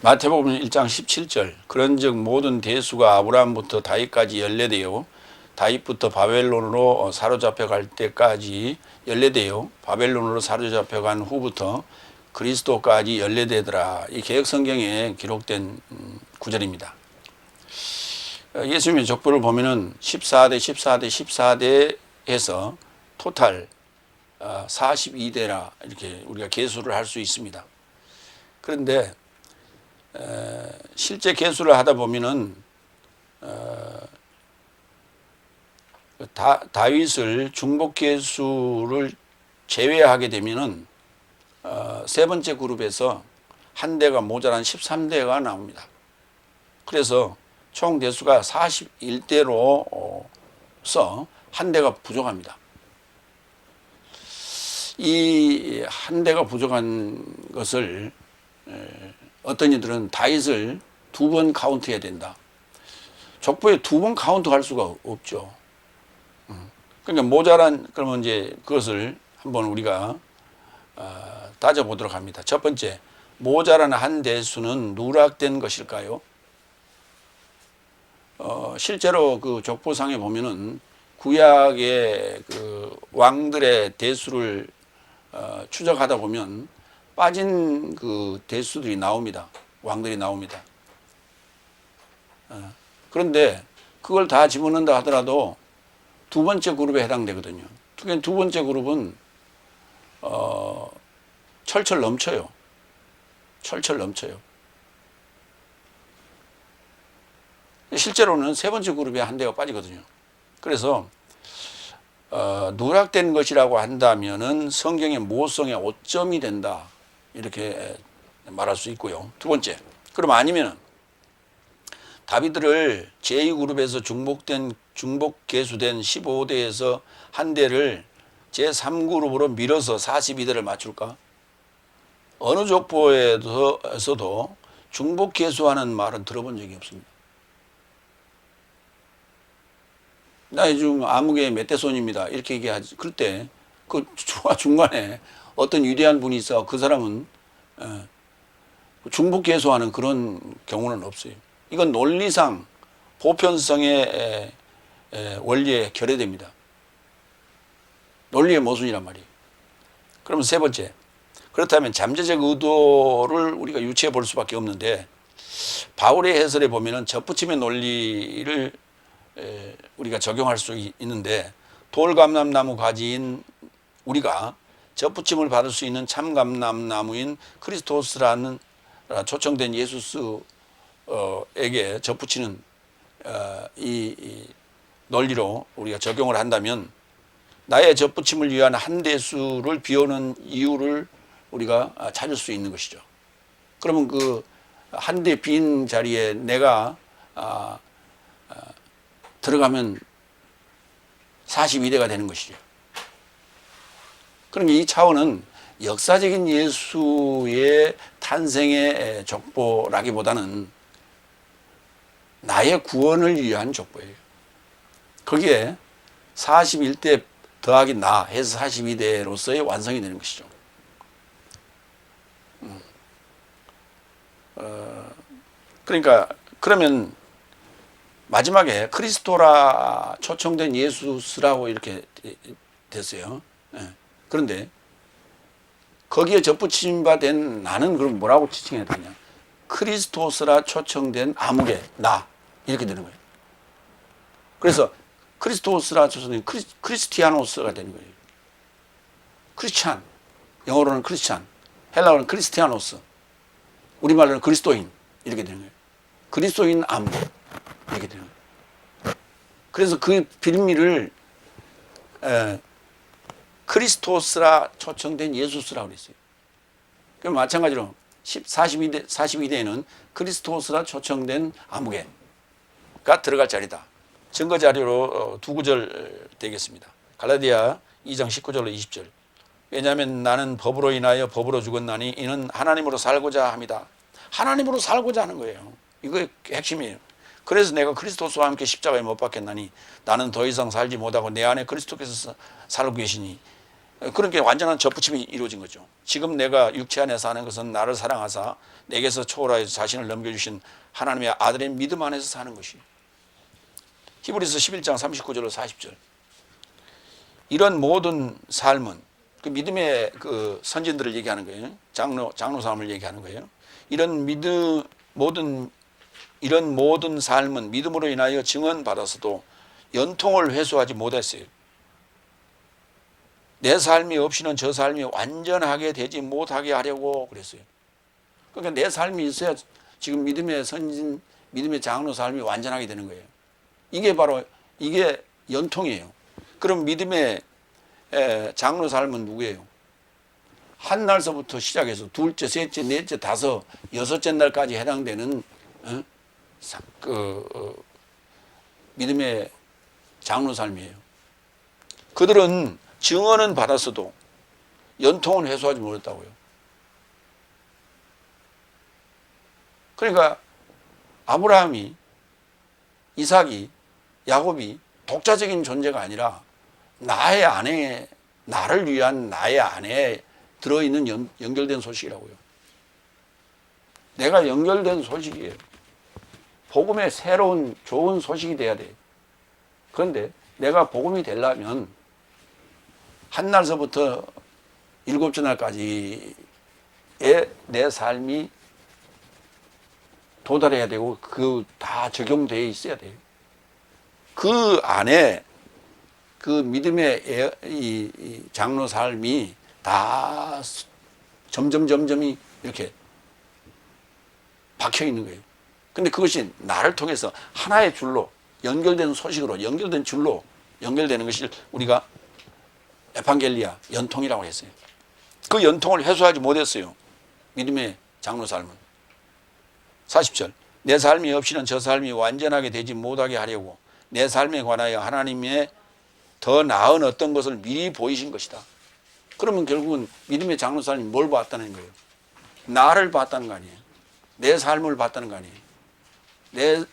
마태복음 1장 17절 그런즉 모든 대수가 아브라함부터 다윗까지 연례되어 다윗부터 바벨론으로 사로잡혀 갈 때까지 연례되어 바벨론으로 사로잡혀 간 후부터 그리스도까지 연례되더라. 이 개역성경에 기록된 구절입니다. 예수님의 족보를 보면은 14대, 14대, 14대에서 토탈 42대라 이렇게 우리가 계수를 할 수 있습니다. 그런데 실제 계수를 하다 보면은 다윗을 중복 계수를 제외하게 되면은 세 번째 그룹에서 한 대가 모자란 13대가 나옵니다. 그래서 총 대수가 41대로서 한 대가 부족합니다. 이 한 대가 부족한 것을 어떤 이들은 다윗을 2번 카운트해야 된다. 족보에 2번 카운트할 수가 없죠. 그러니까 모자란, 그러면 이제 그것을 한번 우리가 따져보도록 합니다. 첫 번째, 모자란 한 대수는 누락된 것일까요? 실제로 그 족보상에 보면은 구약의 그 왕들의 대수를 추적하다 보면 빠진 그 대수들이 나옵니다. 왕들이 나옵니다. 그런데 그걸 다 집어넣는다 하더라도 두 번째 그룹에 해당되거든요. 두 번째 그룹은 철철 넘쳐요. 철철 넘쳐요. 실제로는 세 번째 그룹에 한 대가 빠지거든요. 그래서 누락된 것이라고 한다면은 성경의 모성의 오점이 된다. 이렇게 말할 수 있고요. 두 번째, 그럼 아니면은 다윗을 제2그룹에서 중복 계수된 15대에서 한 대를 제3그룹으로 밀어서 42대를 맞출까? 어느 족보에서도 중복 계수하는 말은 들어본 적이 없습니다. 나 요즘 아무개 몇 대 손입니다. 이렇게 얘기하지. 그럴 때 그 중간에 어떤 위대한 분이 있어 그 사람은 중복 계수하는 그런 경우는 없어요. 이건 논리상 보편성의 원리에 결여됩니다. 논리의 모순이란 말이에요. 그러면 세 번째, 그렇다면 잠재적 의도를 우리가 유추해 볼 수밖에 없는데 바울의 해설에 보면은 접붙임의 논리를 우리가 적용할 수 있는데 돌감람나무 가지인 우리가 접붙임을 받을 수 있는 참감람나무인 크리스토스라는 초청된 예수스에게 접붙이는 이 논리로 우리가 적용을 한다면 나의 접붙임을 위한 한 대수를 비우는 이유를 우리가 찾을 수 있는 것이죠. 그러면 그 한 대 빈 자리에 내가 들어가면 42대가 되는 것이죠. 그러니까 이 차원은 역사적인 예수의 탄생의 족보라기보다는 나의 구원을 위한 족보예요. 거기에 41대 더하기 나 해서 42대로서의 완성이 되는 것이죠. 그러니까 그러면 마지막에 크리스토라 초청된 예수스라고 이렇게 됐어요. 그런데 거기에 접붙임 바 된 나는 그럼 뭐라고 지칭해야 되냐? 크리스토스라 초청된 아무개 나 이렇게 되는 거예요. 그래서 크리스토스라 초청된 크리스티아노스가 되는 거예요. 크리스찬, 영어로는 크리스찬, 헬라어는 크리스티아노스, 우리말로는 그리스도인 이렇게 되는 거예요. 그리스도인 아무개 이렇게 되는 거예요. 그래서 그 빌미를 크리스토스라 초청된 예수스라고 그랬어요. 그럼 마찬가지로 42대에는 크리스토스라 초청된 아무개가 들어갈 자리다. 증거 자료로 두 구절 되겠습니다. 갈라디아 2장 19절로 20절. 왜냐하면 나는 법으로 인하여 법으로 죽었나니 이는 하나님으로 살고자 합니다. 하나님으로 살고자 하는 거예요. 이거 핵심이에요. 그래서 내가 그리스도와 함께 십자가에 못 박혔나니 나는 더 이상 살지 못하고 내 안에 그리스도께서 살고 계시니 그런 게 완전한 접붙임이 이루어진 거죠. 지금 내가 육체 안에 사는 것은 나를 사랑하사 내게서 초월하여서 자신을 넘겨주신 하나님의 아들의 믿음 안에서 사는 것이. 히브리서 11장 39절로 40절. 이런 모든 삶은 그 믿음의 그 선진들을 얘기하는 거예요. 장로 삶을 얘기하는 거예요. 이런 모든 삶은 믿음으로 인하여 증언받아서도 연통을 회수하지 못했어요. 내 삶이 없이는 저 삶이 완전하게 되지 못하게 하려고 그랬어요. 그러니까 내 삶이 있어야 지금 믿음의 선진, 믿음의 장로 삶이 완전하게 되는 거예요. 이게 바로 이게 연통이에요. 그럼 믿음의 장로 삶은 누구예요? 한 날서부터 시작해서 둘째, 셋째, 넷째, 다섯, 여섯째 날까지 해당되는 믿음의 장로 삶이에요. 그들은 증언은 받았어도 연통은 회수하지 못했다고요. 그러니까 아브라함이, 이삭이, 야곱이 독자적인 존재가 아니라 나의 안에, 나를 위한 나의 안에 들어있는 연결된 소식이라고요. 내가 연결된 소식이에요. 복음의 새로운 좋은 소식이 돼야 돼요. 그런데 내가 복음이 되려면 한 날서부터 일곱째 날까지의 내 삶이 도달해야 되고 그 다 적용되어 있어야 돼요. 그 안에 그 믿음의 이 장로 삶이 다 점점점점이 이렇게 박혀 있는 거예요. 근데 그것이 나를 통해서 하나의 줄로 연결된 소식으로 연결된 줄로 연결되는 것이 우리가 에반겔리아, 연통이라고 했어요. 그 연통을 해소하지 못했어요. 믿음의 장로 삶은. 40절. 내 삶이 없이는 저 삶이 완전하게 되지 못하게 하려고 내 삶에 관하여 하나님의 더 나은 어떤 것을 미리 보이신 것이다. 그러면 결국은 믿음의 장로 삶이 뭘 봤다는 거예요? 나를 봤다는 거 아니에요. 내 삶을 봤다는 거 아니에요.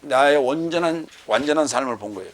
나의 완전한 삶을 본 거예요.